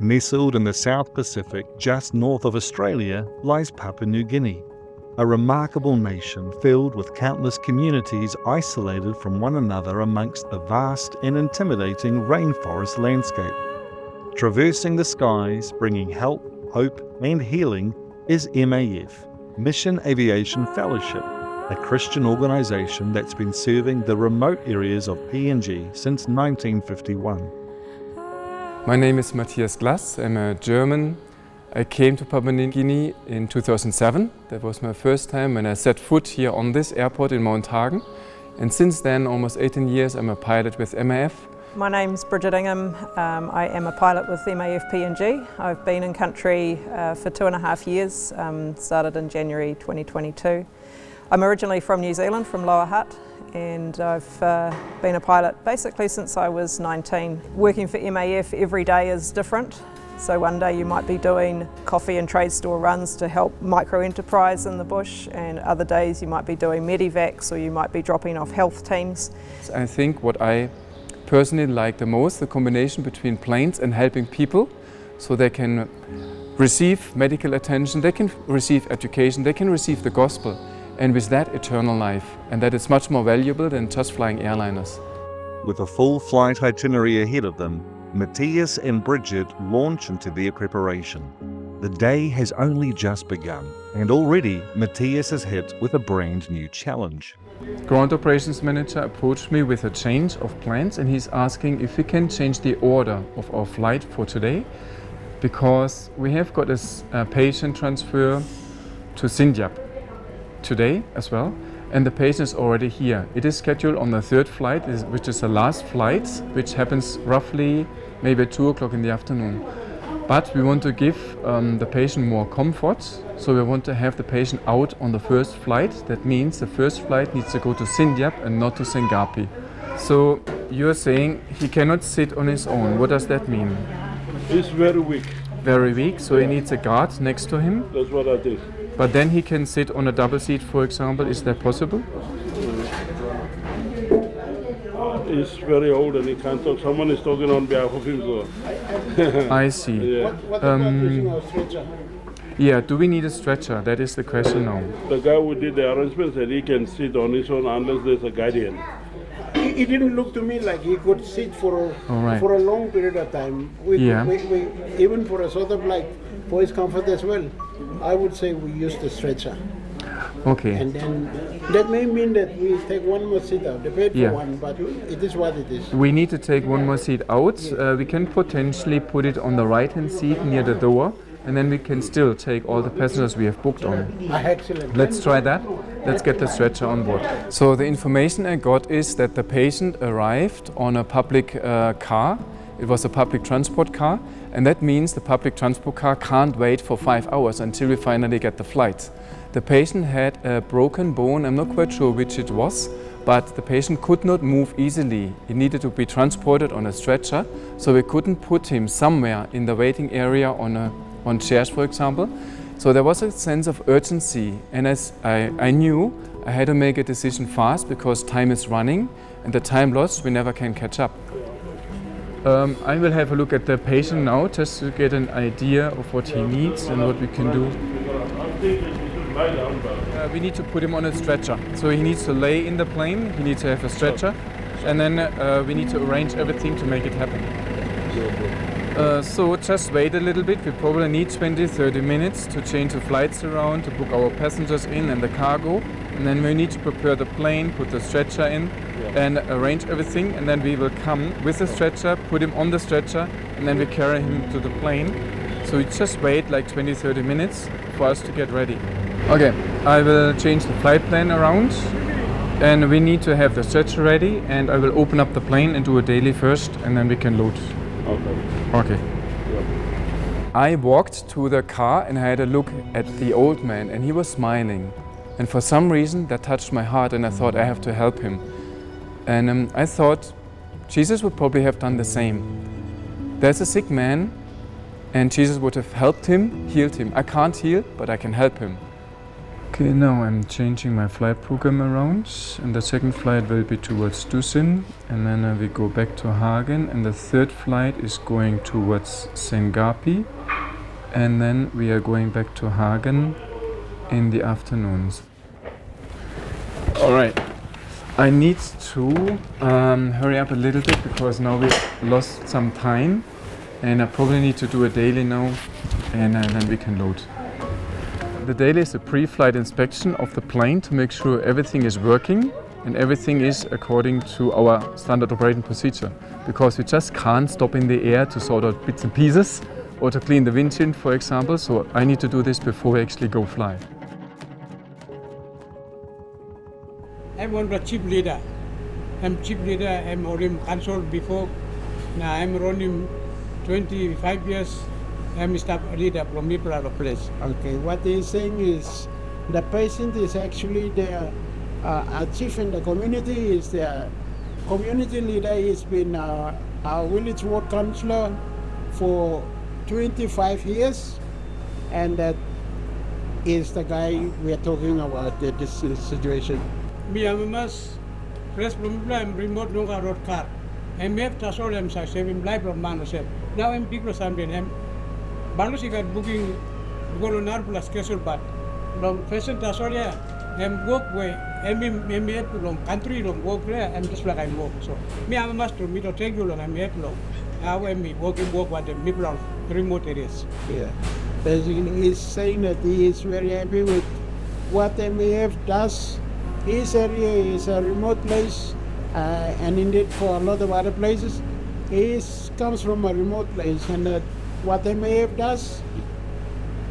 Nestled in the South Pacific, just north of Australia, lies Papua New Guinea, a remarkable nation filled with countless communities isolated from one another amongst the vast and intimidating rainforest landscape. Traversing the skies, bringing help, hope, and healing is MAF, Mission Aviation Fellowship, a Christian organization that's been serving the remote areas of PNG since 1951. My name is Matthias. I'm a German. I came to Papua New Guinea in 2007. That was my first time when I set foot here on this airport in Mount Hagen. And since then, almost 18 years, I'm a pilot with MAF. My name's Bridget Ingham. I am a pilot with MAF PNG. I've been in country for 2.5 years, started in January 2022. I'm originally from New Zealand, from Lower Hutt, and I've been a pilot basically since I was 19. Working for MAF every day is different. So one day you might be doing coffee and trade store runs to help micro-enterprise in the bush, and other days you might be doing medivacs, or you might be dropping off health teams. I think what I personally like the most, the combination between planes and helping people, so they can receive medical attention, they can receive education, they can receive the gospel, and with that eternal life, and that is much more valuable than just flying airliners. With a full flight itinerary ahead of them, Mathias and Bridget launch into their preparation. The day has only just begun, and already Mathias is hit with a brand new challenge. Ground operations manager approached me with a change of plans, and he's asking if we can change the order of our flight for today, because we have got a patient transfer to Sindiap today as well, and the patient is already here. It is scheduled on the third flight, which is the last flight, which happens roughly maybe at 2 o'clock in the afternoon. But we want to give the patient more comfort, so we want to have the patient out on the first flight. That means the first flight needs to go to Sindiap and not to Sengapi. So you're saying he cannot sit on his own. What does that mean? He's very weak. Very weak, so he needs a guard next to him. That's what I think. But then he can sit on a double seat, for example. Is that possible? He's very old and he can't talk. Someone is talking on behalf of him. So. I see. Yeah. What about using a stretcher? Yeah, do we need a stretcher? That is the question now. The guy who did the arrangement said he can sit on his own unless there's a guardian. It didn't look to me like he could sit for right. a long period of time. Even for a sort of like for his comfort as well. I would say we use the stretcher. Okay. And then that may mean that we take one more seat out. They paid for one, but it is what it is. We need to take one more seat out. We can potentially put it on the right-hand seat near the door, and then we can still take all the passengers we have booked on. Excellent. Let's try that. Let's get the stretcher on board. So the information I got is that the patient arrived on a public car. It was a public transport car, and that means the public transport car can't wait for 5 hours until we finally get the flight. The patient had a broken bone. I'm not quite sure which it was, but the patient could not move easily. He needed to be transported on a stretcher, so we couldn't put him somewhere in the waiting area on chairs, for example. So there was a sense of urgency, and as I knew I had to make a decision fast because time is running, and the time lost we never can catch up. I will have a look at the patient now just to get an idea of what he needs and what we can do. We need to put him on a stretcher. So he needs to lay in the plane, he needs to have a stretcher, and then we need to arrange everything to make it happen. So just wait a little bit. We probably need 20-30 minutes to change the flights around, to book our passengers in and the cargo, and then we need to prepare the plane, put the stretcher in, and arrange everything, and then we will come with the stretcher, put him on the stretcher, and then we carry him to the plane. So we just wait like 20-30 minutes for us to get ready. Okay, I will change the flight plan around, and we need to have the stretcher ready, and I will open up the plane and do a daily first, and then we can load. Okay. I walked to the car and I had a look at the old man, and he was smiling. And for some reason that touched my heart, and I thought I have to help him. And I thought Jesus would probably have done the same. There's a sick man, and Jesus would have helped him, healed him. I can't heal, but I can help him. Okay, now I'm changing my flight program around, and the second flight will be towards Dusin, and then we go back to Hagen, and the third flight is going towards Sengapi, and then we are going back to Hagen in the afternoons. Alright, I need to hurry up a little bit because now we've lost some time, and I probably need to do a daily now, and then we can load. The daily is a pre-flight inspection of the plane to make sure everything is working and everything is according to our standard operating procedure, because we just can't stop in the air to sort out bits and pieces or to clean the windshield, for example, so I need to do this before we actually go fly. I'm one of the chief leader. I'm chief leader, I'm already cancelled before. Now I'm running 25 years. I'm staff leader from Miprado place. Okay, what they're saying is the patient is actually their chief in the community, is their community leader. He's been our village ward councillor for 25 years, and that is the guy we are talking about this situation. Me am a mas fresh from remote no road car. I'm have to show them saving life from man. Now I'm big something. I'm Balusi got booking Golonar plus schedule, but long fashion Tasoria, I'm work way, I'm here to long country, long work there, I'm just like I work. So, me, I'm a master, me to take you long, I'm here to long. How am I working work with the people of remote areas? Yeah. Basically, he's saying that he is very happy with what MAF does. His area is a remote place, and indeed for a lot of other places, he comes from a remote place, and what MAF does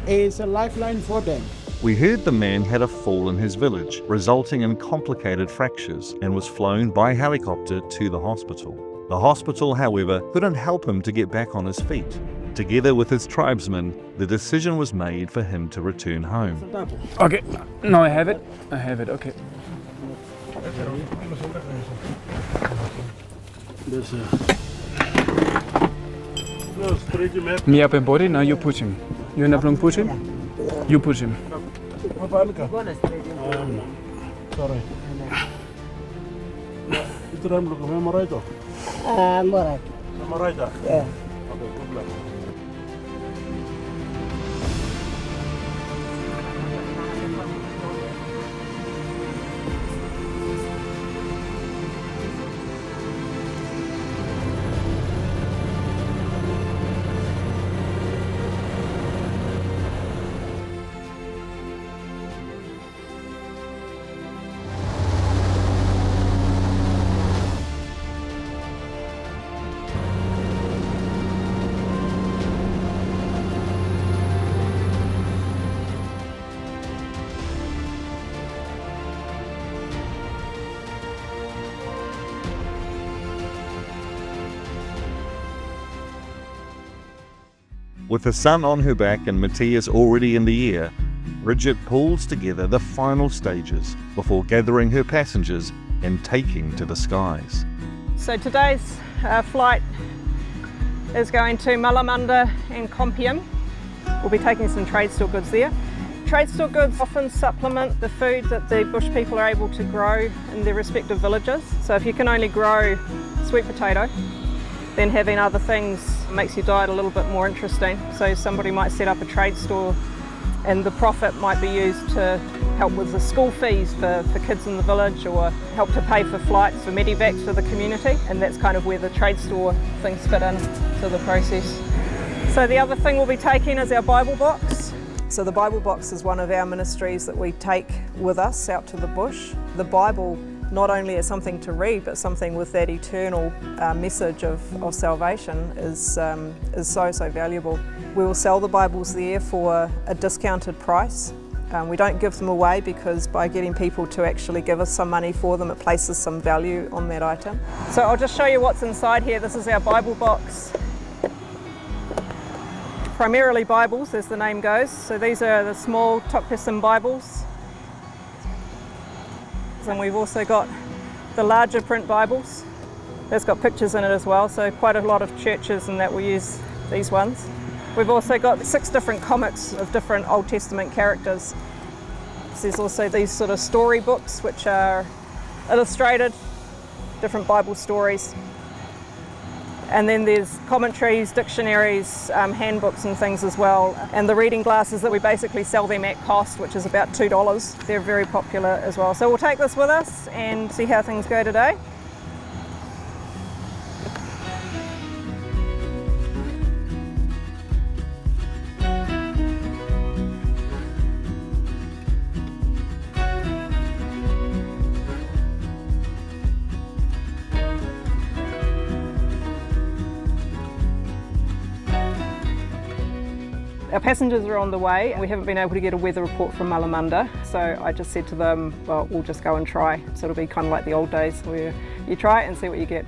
is a lifeline for them. We heard the man had a fall in his village, resulting in complicated fractures, and was flown by helicopter to the hospital. The hospital, however, couldn't help him to get back on his feet. Together with his tribesmen, the decision was made for him to return home. Okay, now I have it. Okay. Me up in body, now you push him. You end up long push him? You push him. Sorry. Itu ram look memoraito. Memoraita. Yeah. Okay, good luck. With the son on her back and Mathias already in the air, Bridget pulls together the final stages before gathering her passengers and taking to the skies. So today's flight is going to Malamanda and Kompium. We'll be taking some trade store goods there. Trade store goods often supplement the food that the bush people are able to grow in their respective villages. So if you can only grow sweet potato, then having other things makes your diet a little bit more interesting. So somebody might set up a trade store and the profit might be used to help with the school fees for kids in the village, or help to pay for flights for medevacs for the community, and that's kind of where the trade store things fit in to the process. So the other thing we'll be taking is our Bible box. So the Bible box is one of our ministries that we take with us out to the bush. The Bible not only is something to read, but something with that eternal message of salvation is so valuable. We will sell the Bibles there for a discounted price. We don't give them away, because by getting people to actually give us some money for them, it places some value on that item. So I'll just show you what's inside here. This is our Bible box. Primarily Bibles, as the name goes. So these are the small Tokpesim Bibles. And we've also got the larger print Bibles. That's got pictures in it as well, so quite a lot of churches and that will use these ones. We've also got 6 different comics of different Old Testament characters. books. There's also these sort of story books which are illustrated, different Bible stories. And then there's commentaries, dictionaries, handbooks and things as well. And the reading glasses that we basically sell them at cost, which is about $2. They're very popular as well. So we'll take this with us and see how things go today. Our passengers are on the way. We haven't been able to get a weather report from Malamunda, so I just said to them, well, we'll just go and try. So it'll be kind of like the old days where you try it and see what you get.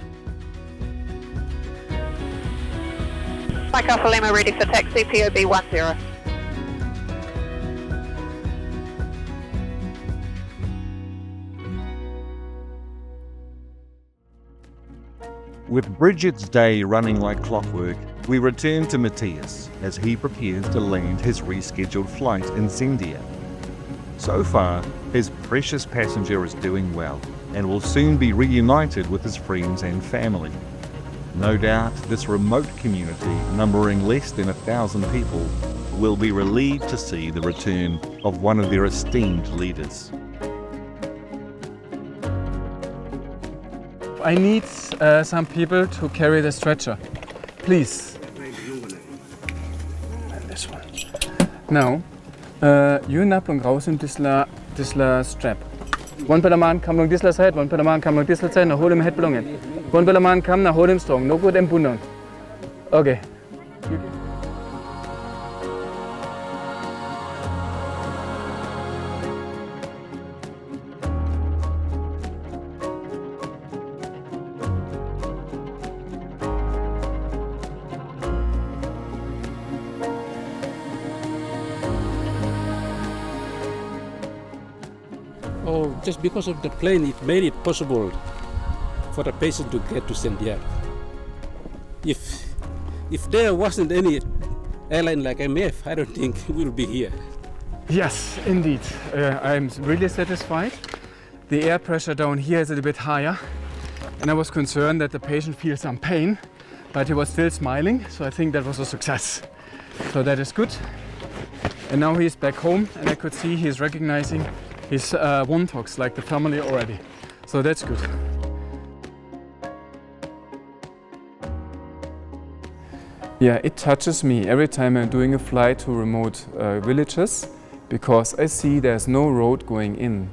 Mike Alpha Lima ready for taxi, POB 10. With Bridget's day running like clockwork, we return to Mathias as he prepares to land his rescheduled flight in Zendia. So far, his precious passenger is doing well and will soon be reunited with his friends and family. No doubt, this remote community, numbering less than 1,000 people, will be relieved to see the return of one of their esteemed leaders. I need some people to carry the stretcher, please. And this one. Now, you nap and raus in this strap. One pelaman come along this side, one pelaman come along this side, now hold him head belong in. One pelaman come, now hold him strong, no good and put. Okay. Oh, just because of the plane, it made it possible for the patient to get to Zendia. If there wasn't any airline like MAF, I don't think we'll be here. Yes, indeed. I'm really satisfied. The air pressure down here is a little bit higher, and I was concerned that the patient feels some pain, but he was still smiling, so I think that was a success. So that is good. And now he's back home, and I could see he's recognizing his Wontox, like the family already. So that's good. Yeah, it touches me every time I'm doing a flight to remote villages, because I see there's no road going in.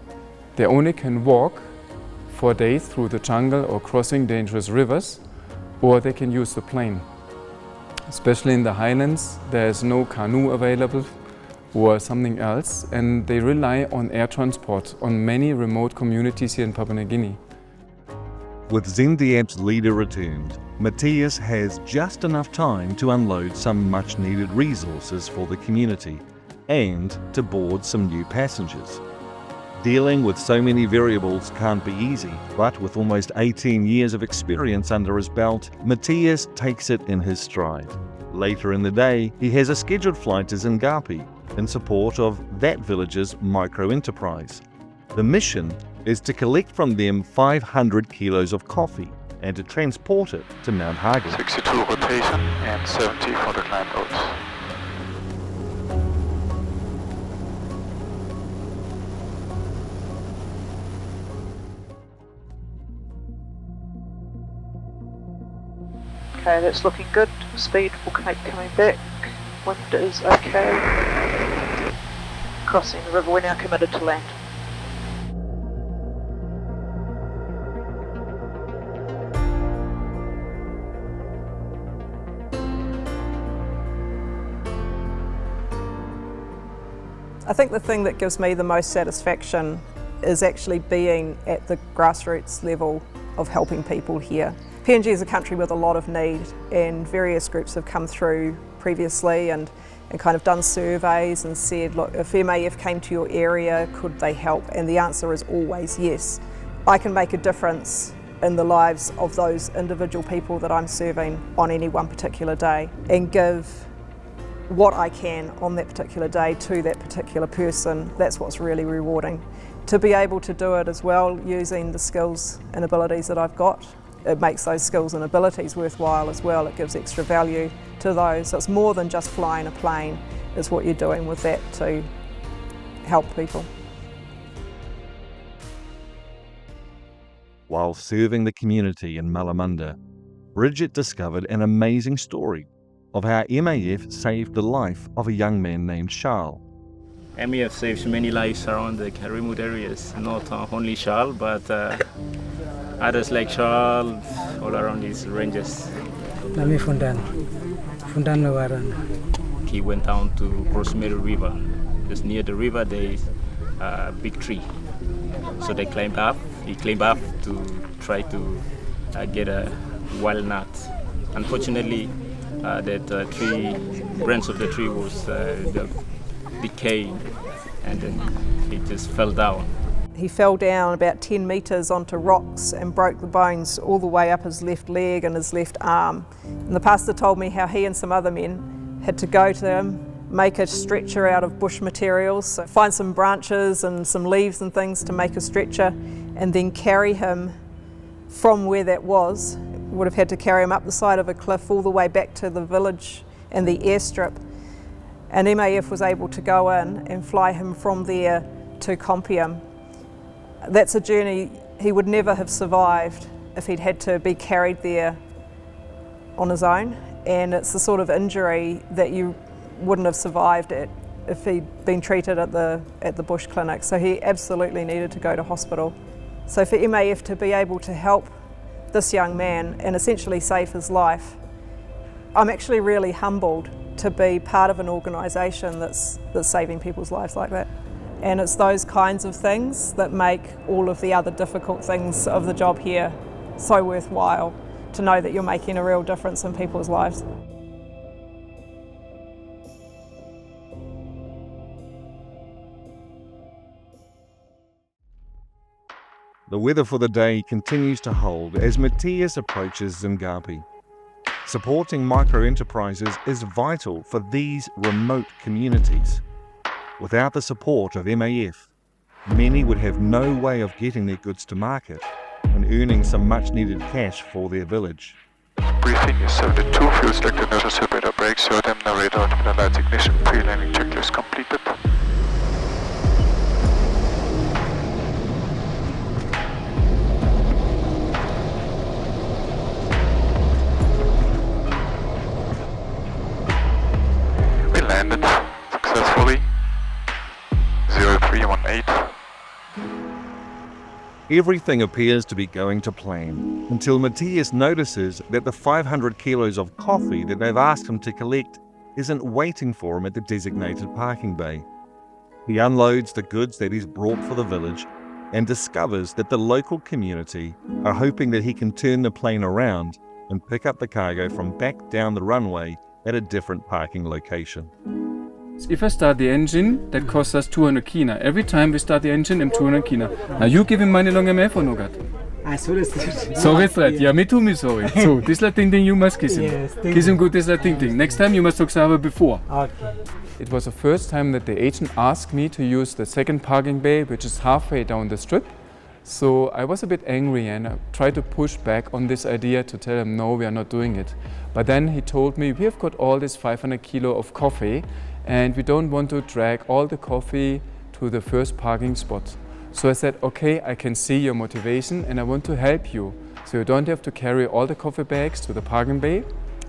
They only can walk for days through the jungle or crossing dangerous rivers, or they can use the plane. Especially in the highlands, there's no canoe available or something else, and they rely on air transport on many remote communities here in Papua New Guinea. With Zendiab's leader returned, Mathias has just enough time to unload some much-needed resources for the community and to board some new passengers. Dealing with so many variables can't be easy, but with almost 18 years of experience under his belt, Mathias takes it in his stride. Later in the day, he has a scheduled flight to Zingapi in support of that village's micro-enterprise. The mission is to collect from them 500 kilos of coffee and to transport it to Mount Hagen. 62 rotation and 70 for the climb boats. Okay, that's looking good. Speed will keep coming back. Wind is okay. Crossing the river, we're now committed to land. I think the thing that gives me the most satisfaction is actually being at the grassroots level of helping people here. PNG is a country with a lot of need, and various groups have come through previously and kind of done surveys and said, look, if MAF came to your area, could they help? And the answer is always yes. I can make a difference in the lives of those individual people that I'm serving on any one particular day and give what I can on that particular day to that particular person. That's what's really rewarding. To be able to do it as well using the skills and abilities that I've got, it makes those skills and abilities worthwhile as well. It gives extra value to those. So it's more than just flying a plane, it's what you're doing with that to help people. While serving the community in Malamunda, Bridget discovered an amazing story of how MAF saved the life of a young man named Charles. MAF saves many lives around the remote areas, not only Charles, but others like Charles all around these ranges. He went down to cross Mary River. Just near the river there is a big tree. So they climbed up. He climbed up to try to get a walnut. Unfortunately, that tree, branch of the tree was decaying, and then he just fell down. He fell down about 10 metres onto rocks and broke the bones all the way up his left leg and his left arm. And the pastor told me how he and some other men had to go to him, make a stretcher out of bush materials, so find some branches and some leaves and things to make a stretcher, and then carry him from where that was. Would have had to carry him up the side of a cliff all the way back to the village and the airstrip. And MAF was able to go in and fly him from there to Compium. That's a journey he would never have survived if he'd had to be carried there on his own. And it's the sort of injury that you wouldn't have survived it if he'd been treated at the bush clinic. So he absolutely needed to go to hospital. So for MAF to be able to help this young man and essentially save his life, I'm actually really humbled to be part of an organisation that's saving people's lives like that. And it's those kinds of things that make all of the other difficult things of the job here so worthwhile, to know that you're making a real difference in people's lives. The weather for the day continues to hold as Mathias approaches Zingapi. Supporting micro-enterprises is vital for these remote communities. Without the support of MAF, many would have no way of getting their goods to market and earning some much-needed cash for their village. Briefing is 72, fuel selector, notice radar brakes, your dim narrator, terminal lights ignition, pre-landing checklist completed. Landed successfully. 0318. Everything appears to be going to plan until Mathias notices that the 500 kilos of coffee that they've asked him to collect isn't waiting for him at the designated parking bay. He unloads the goods that he's brought for the village and discovers that the local community are hoping that he can turn the plane around and pick up the cargo from back down the runway at a different parking location. If I start the engine, that costs us 200 kina. Every time we start the engine, I'm 200 kina. Now you give him money long MF or no got? Sorry, it's right. Yeah, me too, me sorry. So, this la thing you must kiss him. Yes, Kiss him good, this la thing. Next time you must talk Sava before. Okay. It was the first time that the agent asked me to use the second parking bay, which is halfway down the strip. So I was a bit angry and I tried to push back on this idea to tell him, no, we are not doing it. But then he told me, we have got all this 500 kilo of coffee and we don't want to drag all the coffee to the first parking spot. So I said, okay, I can see your motivation and I want to help you. So you don't have to carry all the coffee bags to the parking bay.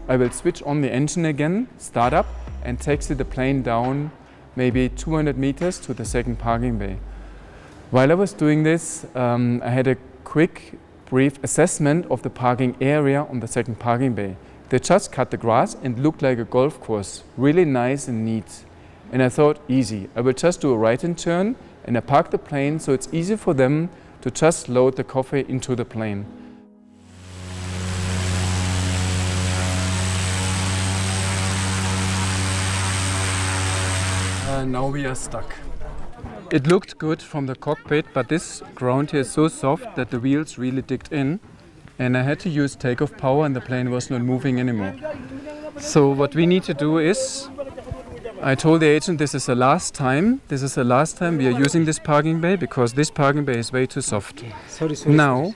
I will switch on the engine again, start up and taxi the plane down maybe 200 meters to the second parking bay. While I was doing this, I had a quick, brief assessment of the parking area on the second parking bay. They just cut the grass and looked like a golf course, really nice and neat. And I thought, easy, I will just do a right-hand turn and I park the plane so it's easy for them to just load the coffee into the plane. Now we are stuck. It looked good from the cockpit, but this ground here is so soft that the wheels really digged in and I had to use takeoff power and the plane was not moving anymore. So what we need to do is I told the agent this is the last time. This is the last time we are using this parking bay because this parking bay is way too soft. Sorry. Now,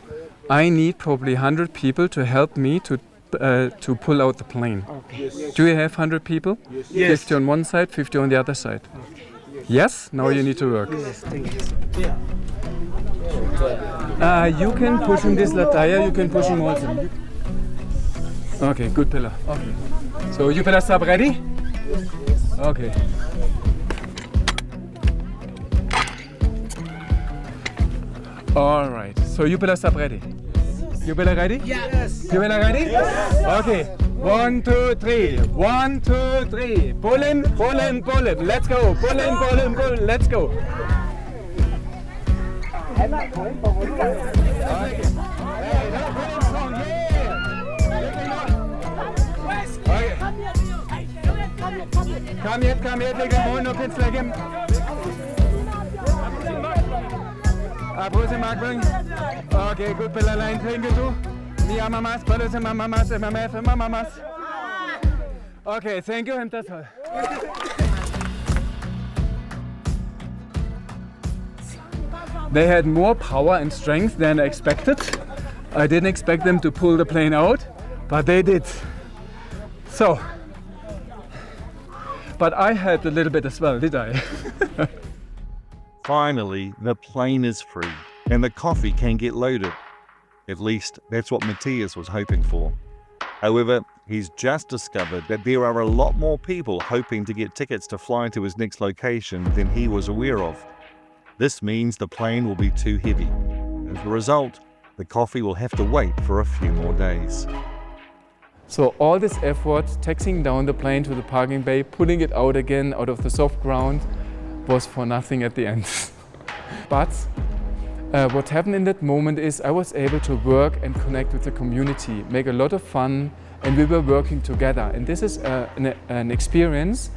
I need probably 100 people to help me to pull out the plane. Okay. Do you have 100 people? Yes. 50 on one side, 50 on the other side. Yes? Now you need to work. Yes, thank you. You can push in this lataya, you can push him also. Okay, good pillar. Okay. So you pillar sub ready? Okay. All right. So you pillar sub ready? You pillar ready? Yes. You pillar ready? Yes. Okay. 1, 2, 3. 1, 2, 3. Pull him, pull him, pull him. Let's go. Pull him, pull him, pull him. Let's go. Come here, take him on, no kids like him. Bruce and Mark bring. Okay, good pillar line, thank you too. Me mamas, brothers and mamas, and MAF and mamas. Okay, thank you, and that's all. They had more power and strength than I expected. I didn't expect them to pull the plane out, but they did. So, but I helped a little bit as well, did I? Finally, the plane is free and the coffee can get loaded. At least that's what Mathias was hoping for. However, he's just discovered that there are a lot more people hoping to get tickets to fly to his next location than he was aware of. This means the plane will be too heavy. As a result, the coffee will have to wait for a few more days. So all this effort, taxiing down the plane to the parking bay, pulling it out again out of the soft ground, was for nothing at the end. But what happened in that moment is I was able to work and connect with the community, make a lot of fun, and we were working together. And this is an experience.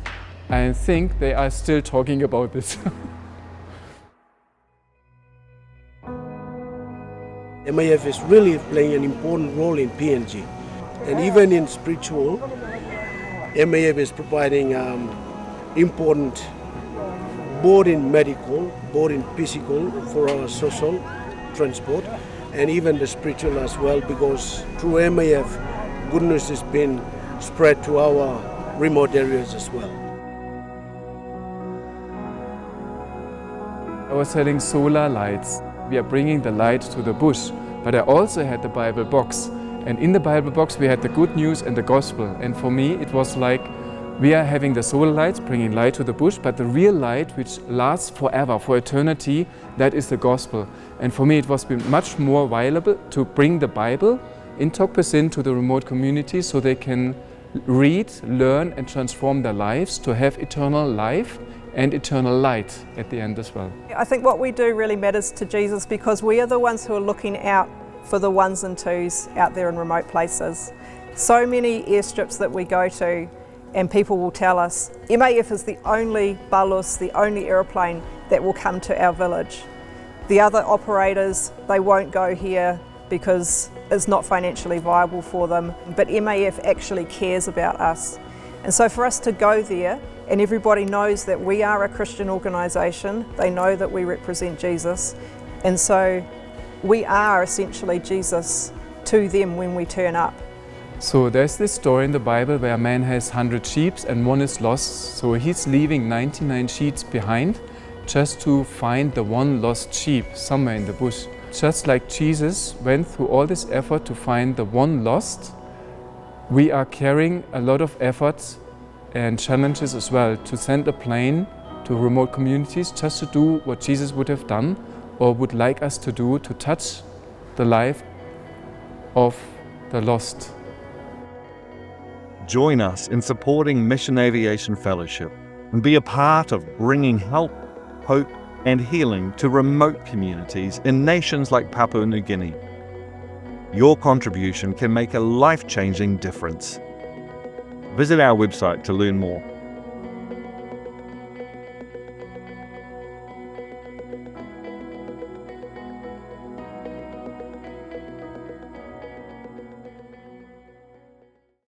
I think they are still talking about this. MAF is really playing an important role in PNG. And even in spiritual, MAF is providing important, both in medical, both in physical, for our social transport, and even the spiritual as well, because through MAF, goodness has been spread to our remote areas as well. I was selling solar lights. We are bringing the light to the bush, but I also had the Bible box. And in the Bible box we had the good news and the gospel. And for me it was like we are having the solar lights, bringing light to the bush, but the real light which lasts forever, for eternity, that is the gospel. And for me it was much more viable to bring the Bible in Tokpesin to the remote communities so they can read, learn and transform their lives to have eternal life and eternal light at the end as well. I think what we do really matters to Jesus because we are the ones who are looking out for the ones and twos out there in remote places. So many airstrips that we go to and people will tell us, MAF is the only balus, the only aeroplane that will come to our village. The other operators, they won't go here because it's not financially viable for them, but MAF actually cares about us. And so for us to go there, and everybody knows that we are a Christian organisation, they know that we represent Jesus, and so we are essentially Jesus to them when we turn up. So there's this story in the Bible where a man has 100 sheep and one is lost, so he's leaving 99 sheep behind just to find the one lost sheep somewhere in the bush. Just like Jesus went through all this effort to find the one lost, we are carrying a lot of efforts and challenges as well to send a plane to remote communities just to do what Jesus would have done or would like us to do, to touch the life of the lost. Join us in supporting Mission Aviation Fellowship and be a part of bringing help, hope and healing to remote communities in nations like Papua New Guinea. Your contribution can make a life-changing difference. Visit our website to learn more.